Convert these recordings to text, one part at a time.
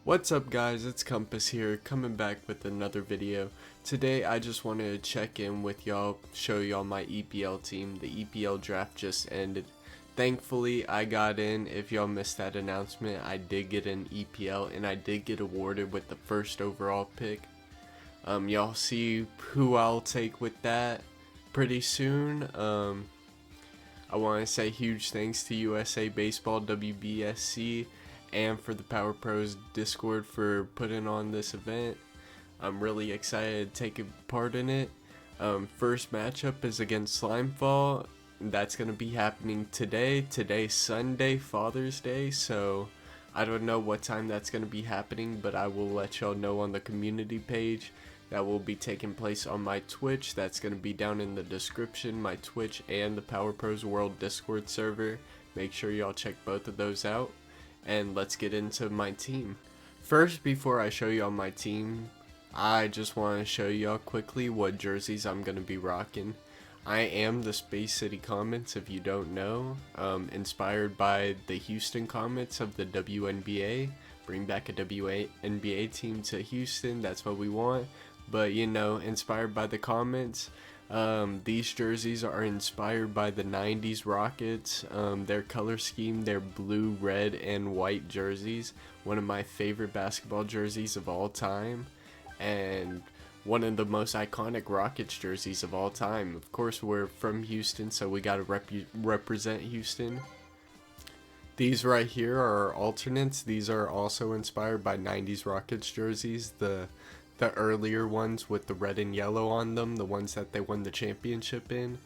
What's up guys, it's Compass here, coming back with another video. Today I just wanted to check in with y'all, show y'all my EPL team. The EPL draft just ended. Thankfully I got in. If y'all missed that announcement, I did get an EPL and I did get awarded with the first overall pick. Y'all see who I'll take with that pretty soon. I want to say huge thanks to USA Baseball, WBSC, and for the Power Pros Discord for putting on this event. I'm really excited to take a part in it. First matchup is against Slimefall. That's going to be happening today. Today's Sunday, Father's Day, so I don't know what time that's going to be happening, but I will let y'all know on the community page. That will be taking place on my Twitch. That's going to be down in the description, my Twitch and the Power Pros World Discord server. Make sure y'all check both of those out. And let's get into my team. First, before I show y'all my team, I just want to show y'all quickly what jerseys I'm going to be rocking. I am the Space City Comets, if you don't know, inspired by the Houston Comets of the WNBA. Bring back a WNBA team to Houston, that's what we want. But you know, inspired by the Comets. These jerseys are inspired by the 90s Rockets. Their color scheme, their blue, red, and white jerseys. One of my favorite basketball jerseys of all time. And one of the most iconic Rockets jerseys of all time. Of course, we're from Houston, so we gotta represent Houston. These right here are alternates. These are also inspired by 90s Rockets jerseys. The earlier ones with the red and yellow on them, the ones that they won the championship in.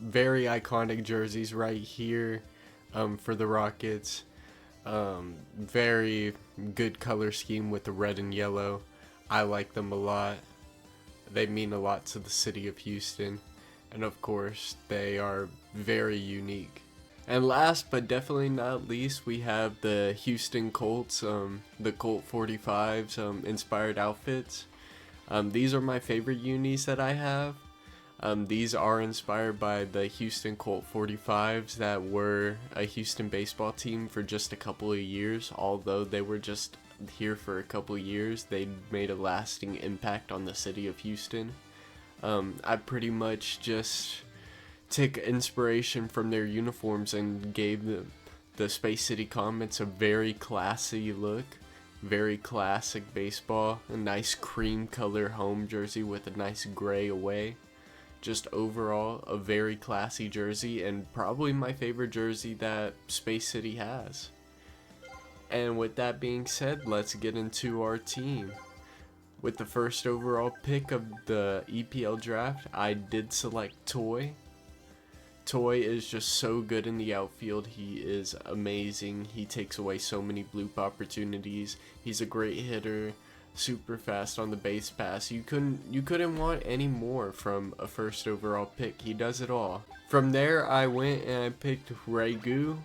Very iconic jerseys right here for the Rockets. Very good color scheme with the red and yellow. I like them a lot. They mean a lot to the city of Houston. And of course, they are very unique. And last but definitely not least, we have the Houston Colts, the Colt 45s inspired outfits. These are my favorite unis that I have. These are inspired by the Houston Colt 45s that were a Houston baseball team for just a couple of years. Although they were just here for a couple of years, they made a lasting impact on the city of Houston. I pretty much just took inspiration from their uniforms and gave the Space City Comets a very classy look, very classic baseball, a nice cream color home jersey with a nice gray away. Just overall a very classy jersey and probably my favorite jersey that Space City has. And with that being said, let's get into our team. With the first overall pick of the EPL draft, I did select Toy. Toy is just so good in the outfield. He is amazing. He takes away so many bloop opportunities. He's a great hitter, super fast on the base pass. You couldn't want any more from a first overall pick. He does it all. From there, I went and I picked Regu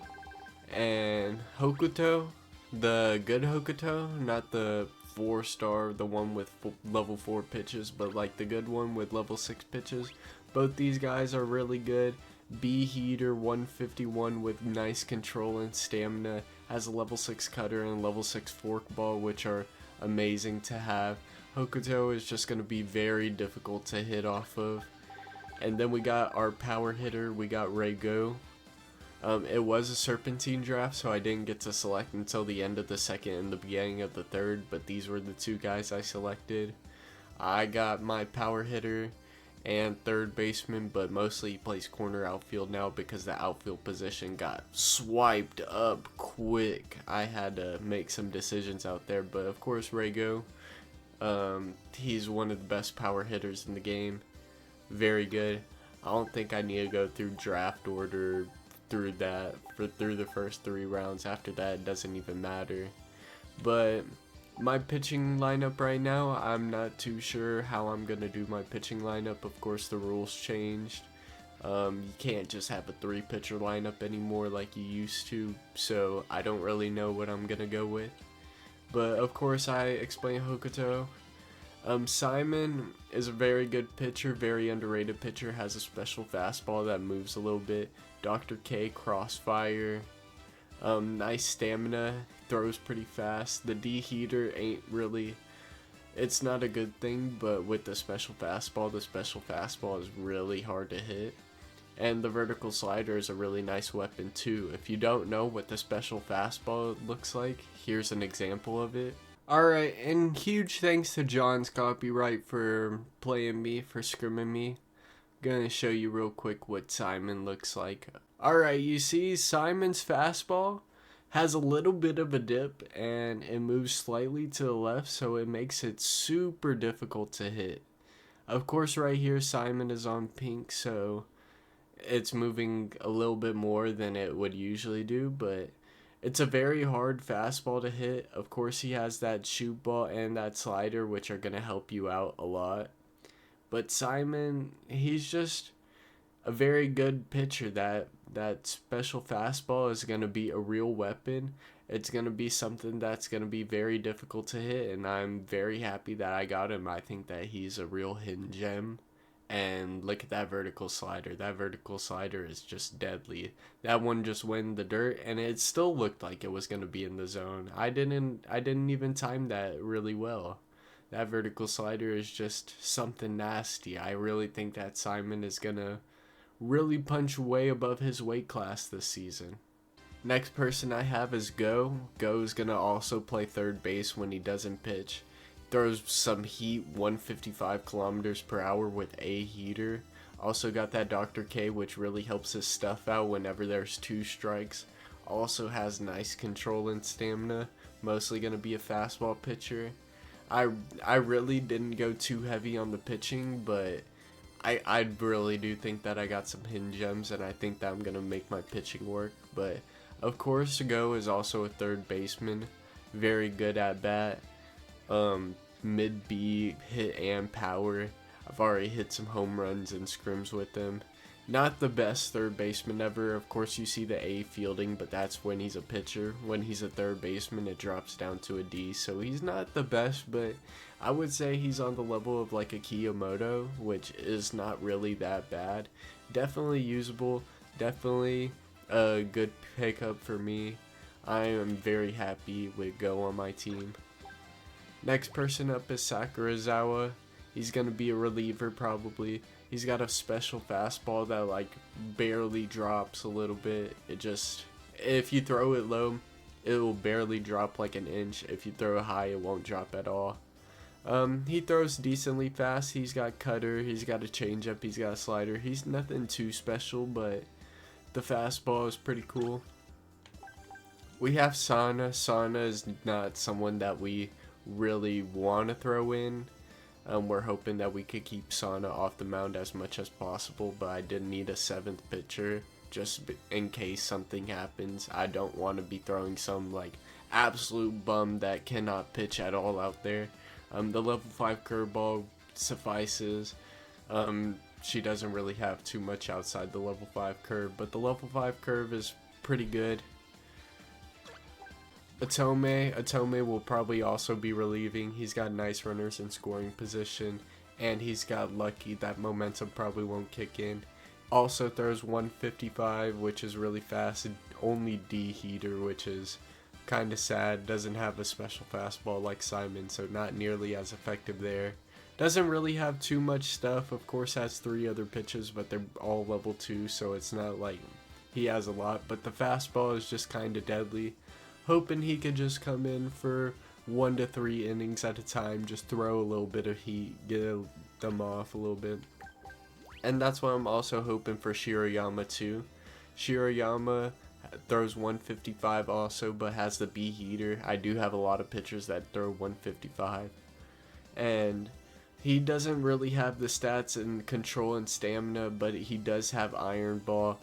and Hokuto, the good Hokuto, not the 4-star, the one with level 4 pitches, but like the good one with level 6 pitches. Both these guys are really good. B Heater 151 with nice control and stamina, has a level 6 cutter and level 6 forkball, which are amazing to have. Hokuto is just going to be very difficult to hit off of. And then we got our power hitter, we got Rego. It was a serpentine draft, so I didn't get to select until the end of the second and the beginning of the third, but these were the two guys I selected. I got my power hitter and third baseman, but mostly he plays corner outfield now because the outfield position got swiped up quick. I had to make some decisions out there, but of course Rego, he's one of the best power hitters in the game. Very good. I don't think I need to go through draft order through the first 3 rounds. After that, it doesn't even matter. But my pitching lineup right now, I'm not too sure how I'm going to do my pitching lineup. Of course, the rules changed. You can't just have a 3-pitcher lineup anymore like you used to, so I don't really know what I'm going to go with. But of course, I explained Hokuto. Simon is a very good pitcher, very underrated pitcher, has a special fastball that moves a little bit. Dr. K, Crossfire, nice stamina, throws pretty fast. The D-heater ain't really, it's not a good thing, but with the special fastball is really hard to hit. And the vertical slider is a really nice weapon too. If you don't know what the special fastball looks like, here's an example of it. Alright, and huge thanks to John's Copyright for playing me, for scrimming me. Gonna show you real quick what Simon looks like. Alright, you see Simon's fastball has a little bit of a dip and it moves slightly to the left, so it makes it super difficult to hit. Of course, right here Simon is on pink, so it's moving a little bit more than it would usually do, but it's a very hard fastball to hit. Of course, he has that shoot ball and that slider, which are going to help you out a lot. But Simon, he's just a very good pitcher. That special fastball is going to be a real weapon. It's going to be something that's going to be very difficult to hit, and I'm very happy that I got him. I think that he's a real hidden gem. And look at that vertical slider. That vertical slider is just deadly. That one just went in the dirt, and it still looked like it was going to be in the zone. I didn't even time that really well. That vertical slider is just something nasty. I really think that Simon is going to really punch way above his weight class this season. Next person I have is Go. Go's going to also play third base when he doesn't pitch. Throws some heat, 155 kilometers per hour with a heater. Also got that Dr. K, which really helps his stuff out whenever there's 2 strikes. Also has nice control and stamina. Mostly going to be a fastball pitcher. I really didn't go too heavy on the pitching, but I really do think that I got some hidden gems, and I think that I'm going to make my pitching work. But of course, Go is also a third baseman. Very good at bat. Mid B, hit and power. I've already hit some home runs and scrims with him. Not the best third baseman ever. Of course, you see the A fielding, but that's when he's a pitcher. When he's a third baseman, it drops down to a D. So he's not the best, but I would say he's on the level of like a Kiyomoto, which is not really that bad. Definitely usable. Definitely a good pickup for me. I am very happy with Go on my team. Next person up is Sakurazawa. He's going to be a reliever probably. He's got a special fastball that like barely drops a little bit. It just, if you throw it low, it will barely drop like an inch. If you throw it high, it won't drop at all. He throws decently fast. He's got cutter, he's got a changeup, he's got a slider. He's nothing too special, but the fastball is pretty cool. We have Sana. Sana is not someone that we really want to throw in. We're hoping that we could keep Sana off the mound as much as possible, but I did need a 7th pitcher just in case something happens. I don't want to be throwing some like absolute bum that cannot pitch at all out there. The level 5 curveball suffices. She doesn't really have too much outside the level 5 curve, but the level 5 curve is pretty good. Atome will probably also be relieving. He's got nice runners in scoring position, and he's got lucky that momentum probably won't kick in. Also throws 155, which is really fast. Only D heater, which is kind of sad. Doesn't have a special fastball like Simon, so not nearly as effective there. Doesn't really have too much stuff. Of course has 3 other pitches, but they're all level 2, so it's not like he has a lot. But the fastball is just kind of deadly. Hoping he could just come in for 1 to 3 innings at a time, just throw a little bit of heat, get them off a little bit. And that's why I'm also hoping for Shiroyama too. Shiroyama throws 155 also, but has the B heater. I do have a lot of pitchers that throw 155. And he doesn't really have the stats and control and stamina, but he does have iron ball.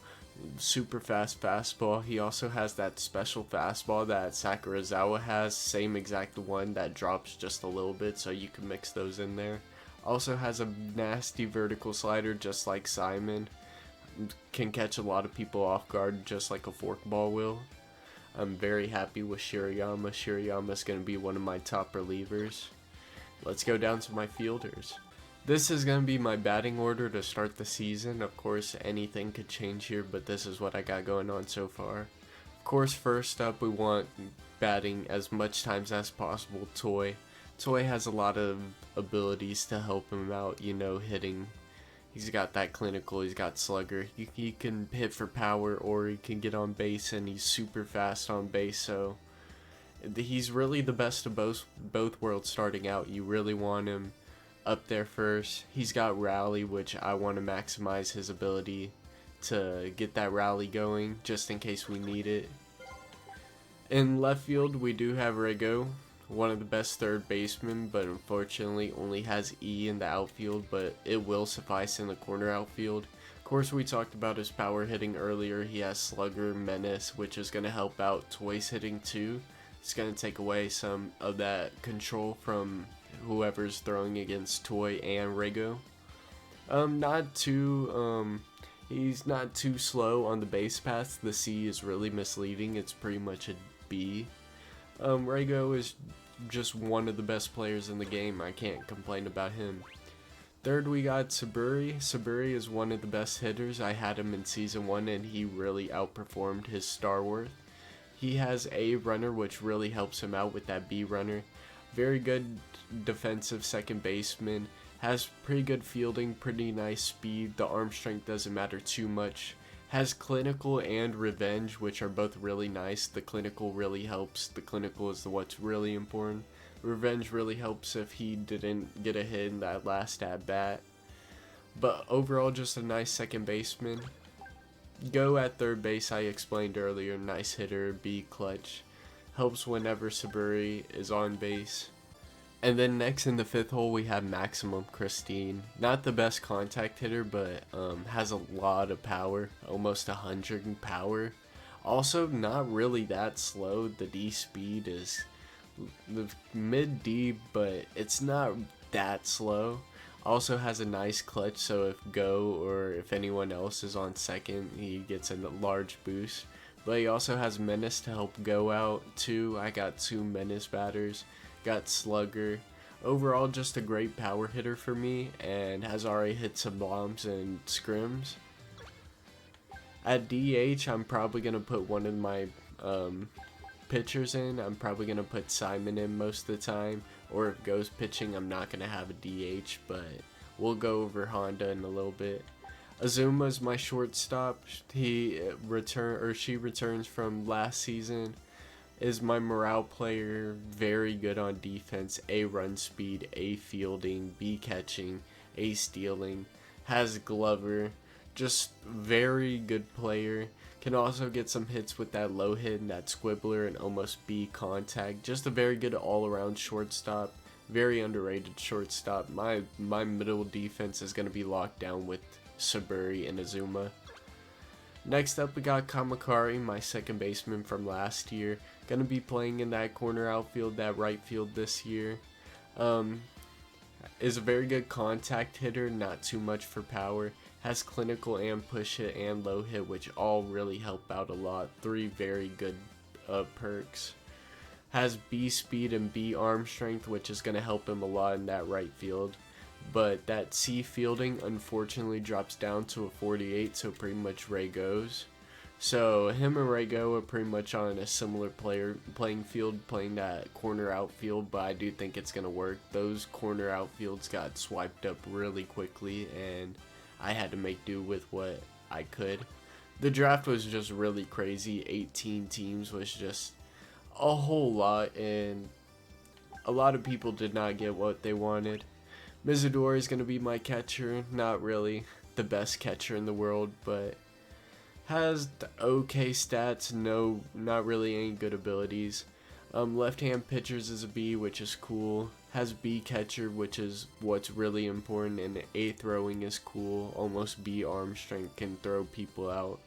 Super fast fastball. He also has that special fastball that Sakurazawa has, same exact one that drops just a little bit, so you can mix those in there. Also has a nasty vertical slider just like Simon. Can catch a lot of people off guard just like a forkball will. I'm very happy with Shiroyama. Shiroyama's going to be one of my top relievers. Let's go down to my fielders. This is going to be my batting order to start the season. Of course, anything could change here, but this is what I got going on so far. Of course, first up, we want batting as much times as possible, Toy. Toy has a lot of abilities to help him out, you know, hitting. He's got that clinical, he's got slugger. He can hit for power, or he can get on base, and he's super fast on base, so he's really the best of both worlds starting out. You really want him up there first. He's got rally, which I want to maximize his ability to get that rally going, just in case we need it. In left field, we do have Rego, one of the best third basemen, but unfortunately only has E in the outfield, but it will suffice in the corner outfield. Of course, we talked about his power hitting earlier. He has Slugger, Menace, which is going to help out Toy's hitting too. It's going to take away some of that control from whoever's throwing against Toy and Rego. He's not too slow on the base paths. The C is really misleading. It's pretty much a B. Rego is just one of the best players in the game. I can't complain about him. Third, we got Saburi. Saburi is one of the best hitters. I had him in Season 1 and he really outperformed his star worth. He has A runner, which really helps him out with that B runner. Very good defensive second baseman. Has pretty good fielding, pretty nice speed. The arm strength doesn't matter too much. Has clinical and revenge, which are both really nice. The clinical really helps. The clinical is what's really important. Revenge really helps if he didn't get a hit in that last at bat. But overall, just a nice second baseman. Go at third base, I explained earlier. Nice hitter, B clutch. Helps whenever Saburi is on base. And then next in the fifth hole, we have Maximum Christine. Not the best contact hitter, but has a lot of power. Almost 100 power. Also, not really that slow. The D speed is the mid D, but it's not that slow. Also has a nice clutch, so if Go or if anyone else is on second, he gets a large boost. But he also has Menace to help Go out too. I got 2 Menace batters. Got Slugger. Overall, just a great power hitter for me, and has already hit some bombs and scrims. At DH, I'm probably going to put one of my pitchers in. I'm probably going to put Simon in most of the time, or if Go's pitching, I'm not going to have a DH, but we'll go over Honda in a little bit. Azuma's my shortstop. She returns from last season. Is my morale player, very good on defense, A run speed, A fielding, B catching, A stealing, has Glover, just very good player, can also get some hits with that low hit and that squibbler and almost B contact, just a very good all around shortstop, very underrated shortstop. My middle defense is going to be locked down with Saburi and Azuma. Next up, we got Kamakari, my second baseman from last year. Gonna be playing in that corner outfield, that right field this year. Is a very good contact hitter, not too much for power. Has clinical and push hit and low hit, which all really help out a lot. 3 very good perks. Has B speed and B arm strength, which is gonna help him a lot in that right field. But that C fielding unfortunately drops down to a 48, so pretty much Ray goes. So him and Ray go are pretty much on a similar playing field, playing that corner outfield, but I do think it's going to work. Those corner outfields got swiped up really quickly, and I had to make do with what I could. The draft was just really crazy. 18 teams was just a whole lot, and a lot of people did not get what they wanted. Mizador is going to be my catcher. Not really the best catcher in the world, but has okay stats. No, not really any good abilities. Left-hand pitchers is a B, which is cool. Has B catcher, which is what's really important, and A throwing is cool. Almost B arm strength, can throw people out.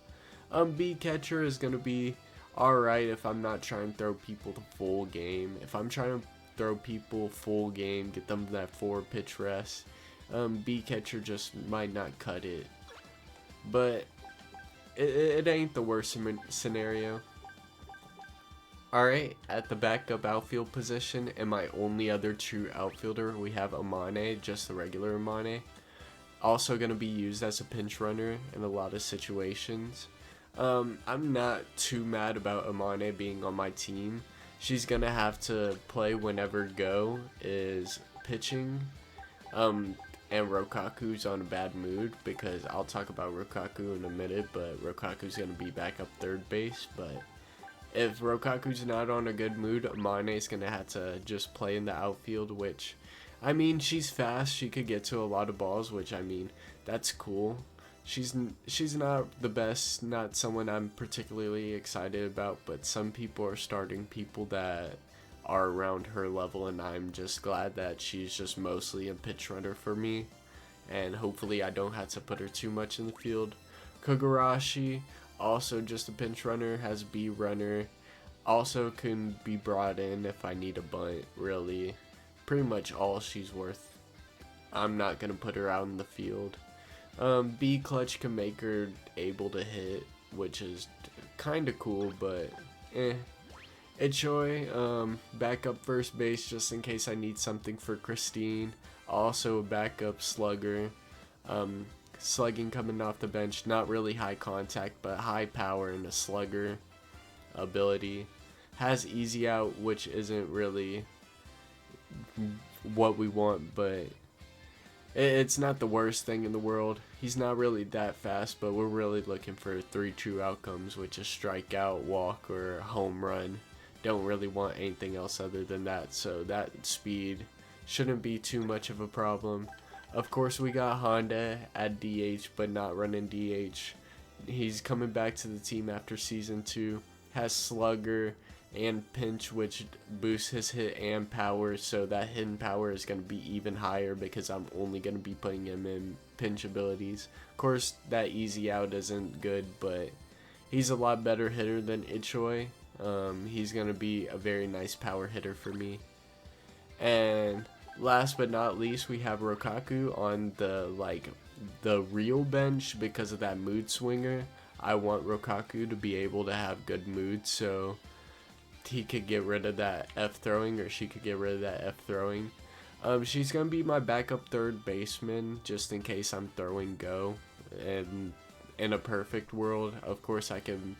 B catcher is going to be alright if I'm not trying to throw people the full game. If I'm trying to throw people full game, get them that 4 pitch rest, B catcher just might not cut it. But it ain't the worst scenario. Alright, at the backup outfield position, and my only other true outfielder, we have Amane, just the regular Amane. Also going to be used as a pinch runner in a lot of situations. I'm not too mad about Amane being on my team. She's gonna have to play whenever Go is pitching. Um, and Rokaku's on a bad mood because I'll talk about Rokaku in a minute, but Rokaku's gonna be back up third base. But if Rokaku's not on a good mood, Amane's gonna have to just play in the outfield, which, I mean, she's fast. She could get to a lot of balls, which, I mean, that's cool. She's not the best, not someone I'm particularly excited about, but some people are starting people that are around her level, and I'm just glad that she's just mostly a pitch runner for me, and hopefully I don't have to put her too much in the field. Kogarashi, also just a pinch runner, has B runner, also can be brought in if I need a bunt, really. Pretty much all she's worth. I'm not going to put her out in the field. B clutch can make her able to hit, which is kind of cool, but eh. Ichoi, backup first base just in case I need something for Christine. Also a backup slugger. Slugging coming off the bench, not really high contact, but high power and a slugger ability. Has easy out, which isn't really what we want, but it's not the worst thing in the world. He's not really that fast, but we're really looking for 3 true outcomes, which is strikeout, walk, or home run. Don't really want anything else other than that, so that speed shouldn't be too much of a problem. Of course, we got Honda at DH, but not running DH. He's coming back to the team after season 2. Has slugger and pinch, which boosts his hit and power, so that hidden power is going to be even higher because I'm only going to be putting him in pinch abilities. Of course, that easy out isn't good, but he's a lot better hitter than Ichoi. He's going to be a very nice power hitter for me. And last but not least, we have Rokaku on the real bench because of that mood swinger. I want Rokaku to be able to have good mood, so he could get rid of that F throwing, or she could get rid of that F throwing. She's gonna be my backup third baseman just in case I'm throwing Go. And in a perfect world, of course, I can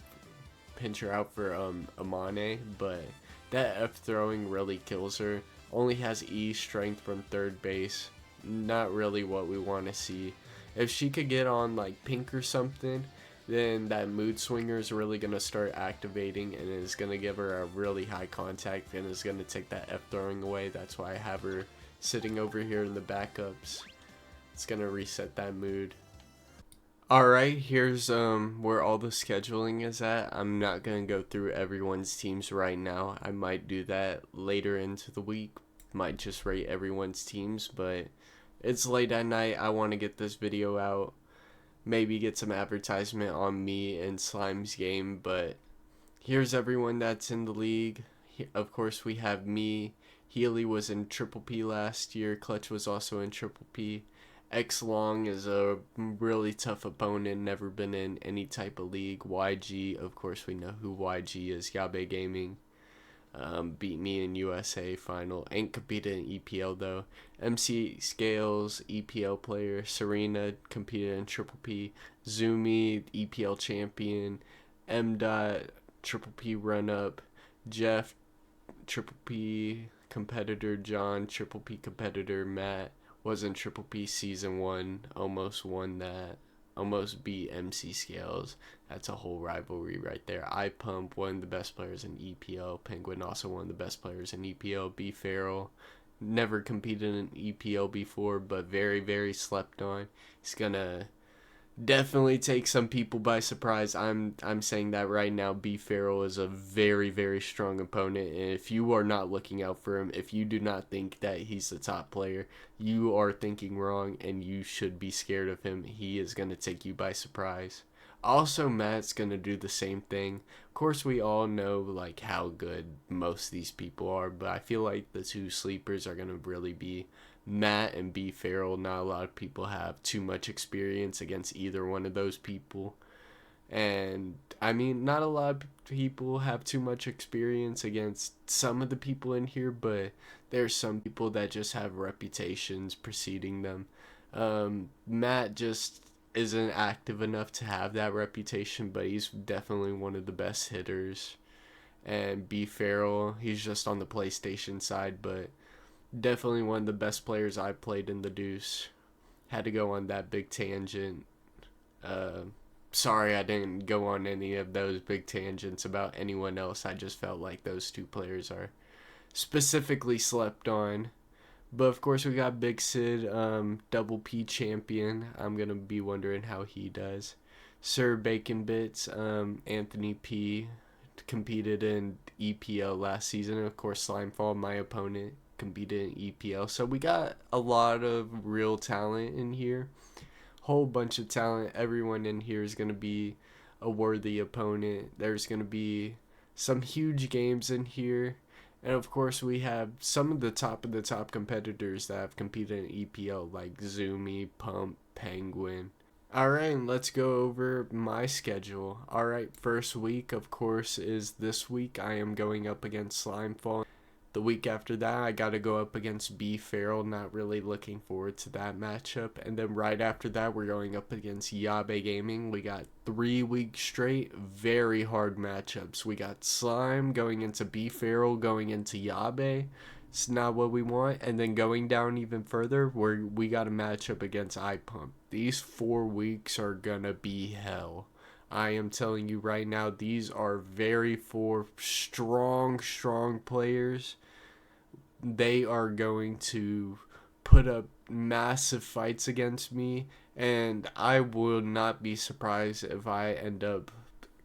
pinch her out for Amane, but that F throwing really kills her. Only has E strength from third base. Not really what we want to see. If she could get on like pink or something, then that mood swinger is really going to start activating and it's going to give her a really high contact and is going to take that F throwing away. That's why I have her sitting over here in the backups. It's going to reset that mood. Alright, here's where all the scheduling is at. I'm not going to go through everyone's teams right now. I might do that later into the week. Might just rate everyone's teams, but it's late at night. I want to get this video out. Maybe get some advertisement on me and Slime's game, but here's everyone that's in the league. Of course, we have me. Healy was in Triple P last year. Clutch was also in Triple P. X Long is a really tough opponent, never been in any type of league. YG, of course, we know who YG is. Yabe Gaming beat me in USA final. Ain't competed in EPL though. MC Scales, EPL player. Serena competed in Triple P. Zumi, EPL champion. M. Triple P run up. Jeff, Triple P competitor. John, Triple P competitor. Matt was in Triple P season 1, almost won that, almost beat MC Scales. That's a whole rivalry right there. I Pump, one of the best players in EPL. Penguin, also one of the best players in EPL. B Farrell, never competed in EPL before, but very, very slept on. He's gonna definitely take some people by surprise. I'm saying that right now. B Farrell is a very, very strong opponent, and if you are not looking out for him, if you do not think that he's the top player, you are thinking wrong, and you should be scared of him. He is going to take you by surprise. Also, Matt's going to do the same thing. Of course, we all know like how good most of these people are, but I feel like the two sleepers are going to really be Matt and B Farrell. Not a lot of people have too much experience against either one of those people. And I mean, not a lot of people have too much experience against some of the people in here, but there's some people that just have reputations preceding them. Matt just isn't active enough to have that reputation, but he's definitely one of the best hitters. And B. Farrell, he's just on the PlayStation side, but definitely one of the best players I played in the Deuce. Had to go on that big tangent. Uh, Sorry I didn't go on any of those big tangents about anyone else. I just felt like those two players are specifically slept on. But of course, we got Big Sid, double P champion. I'm going to be wondering how he does. Sir Bacon Bits, Anthony P, competed in EPL last season. Of course, Slimefall, my opponent, competed in EPL. So we got a lot of real talent in here. Whole bunch of talent. Everyone in here is going to be a worthy opponent. There's going to be some huge games in here. And of course, we have some of the top competitors that have competed in EPL, like Zumi, Pump, Penguin. Alright, let's go over my schedule. Alright, first week, of course, is this week. I am going up against Slimefall. The week after that, I got to go up against B. Farrell. Not really looking forward to that matchup. And then right after that, we're going up against Yabe Gaming. We got 3 weeks straight, very hard matchups. We got Slime going into B. Farrell, going into Yabe. It's not what we want. And then going down even further, we got a matchup against iPump. These 4 weeks are going to be hell. I am telling you right now, these are very 4 strong players. They are going to put up massive fights against me, and I will not be surprised if I end up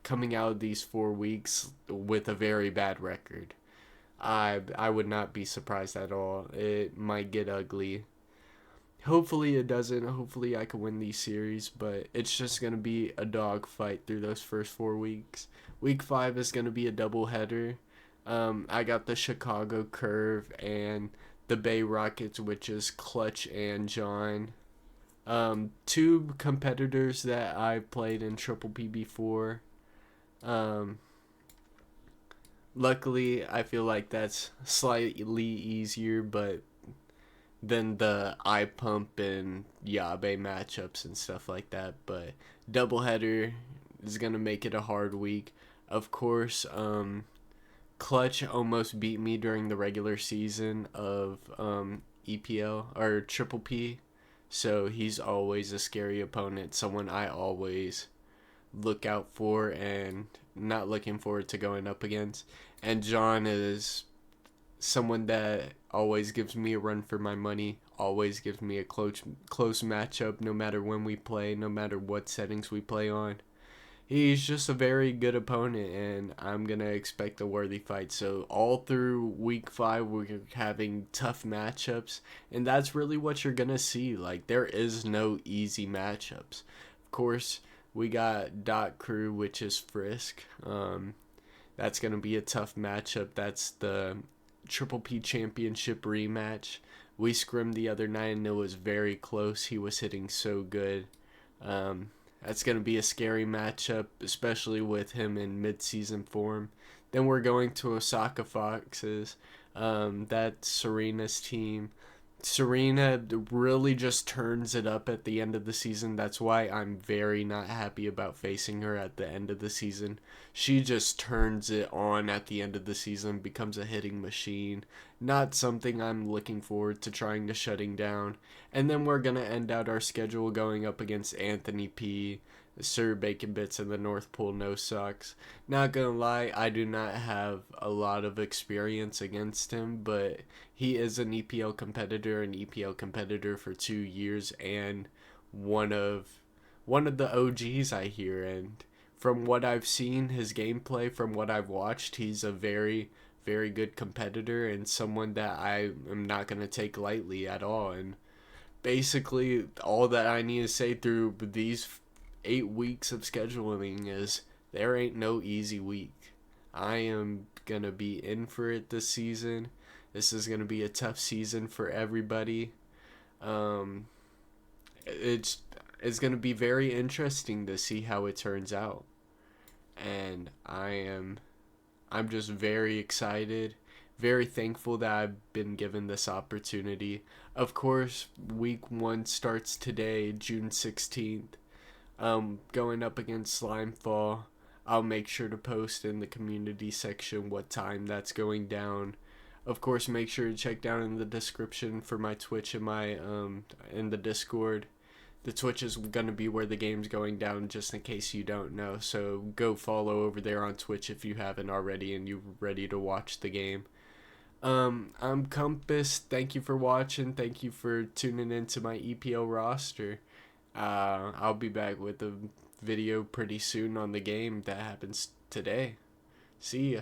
coming out of these 4 weeks with a very bad record. I would not be surprised at all. It might get ugly. Hopefully it doesn't. Hopefully I can win these series, but it's just going to be a dog fight through those first 4 weeks. Week 5 is going to be a doubleheader. I got the Chicago Curve and the Bay Rockets, which is Clutch and John. 2 competitors that I've played in Triple P before. Luckily, I feel like that's slightly easier, but than the eye pump and Yabe matchups and stuff like that. But doubleheader is gonna make it a hard week. Of course, Clutch almost beat me during the regular season of EPL or Triple P, so he's always a scary opponent. Someone I always look out for and not looking forward to going up against. And John is someone that always gives me a run for my money, always gives me a close matchup no matter when we play, no matter what settings we play on. He's just a very good opponent, and I'm going to expect a worthy fight. So all through week 5, we're having tough matchups, and that's really what you're going to see. Like, there is no easy matchups. Of course, we got Dot Crew, which is Frisk. That's going to be a tough matchup. That's the Triple P Championship rematch. We scrimmed the other night, and it was very close. He was hitting so good. That's going to be a scary matchup, especially with him in mid-season form. Then we're going to Osaka Foxes. That's Serena's team. Serena really just turns it up at the end of the season. That's why I'm very not happy about facing her at the end of the season. She just turns it on at the end of the season, becomes a hitting machine. Not something I'm looking forward to trying to shutting down. And then we're going to end out our schedule going up against Anthony P, Sir Bacon Bits, and the North Pole No Socks. Not gonna lie, I do not have a lot of experience against him, but he is an EPL competitor for 2 years, and one of the OGs I hear. And from what I've seen, his gameplay, from what I've watched, he's a very good competitor and someone that I am not gonna take lightly at all. And basically, all that I need to say through these 8 weeks of scheduling is there ain't no easy week. I am going to be in for it this season. This is going to be a tough season for everybody. It's going to be very interesting to see how it turns out. And I'm just very excited, very thankful that I've been given this opportunity. Of course, week 1 starts today, June 16th. going up against Slimefall. I'll make sure to post in the community section what time that's going down. Of course, make sure to check down in the description for my Twitch and my in the Discord. The Twitch is gonna be where the game's going down, just in case you don't know. So go follow over there on Twitch if you haven't already and you're ready to watch the game. I'm Compass. Thank you for watching. Thank you for tuning into my EPL roster. I'll be back with a video pretty soon on the game that happens today. See ya.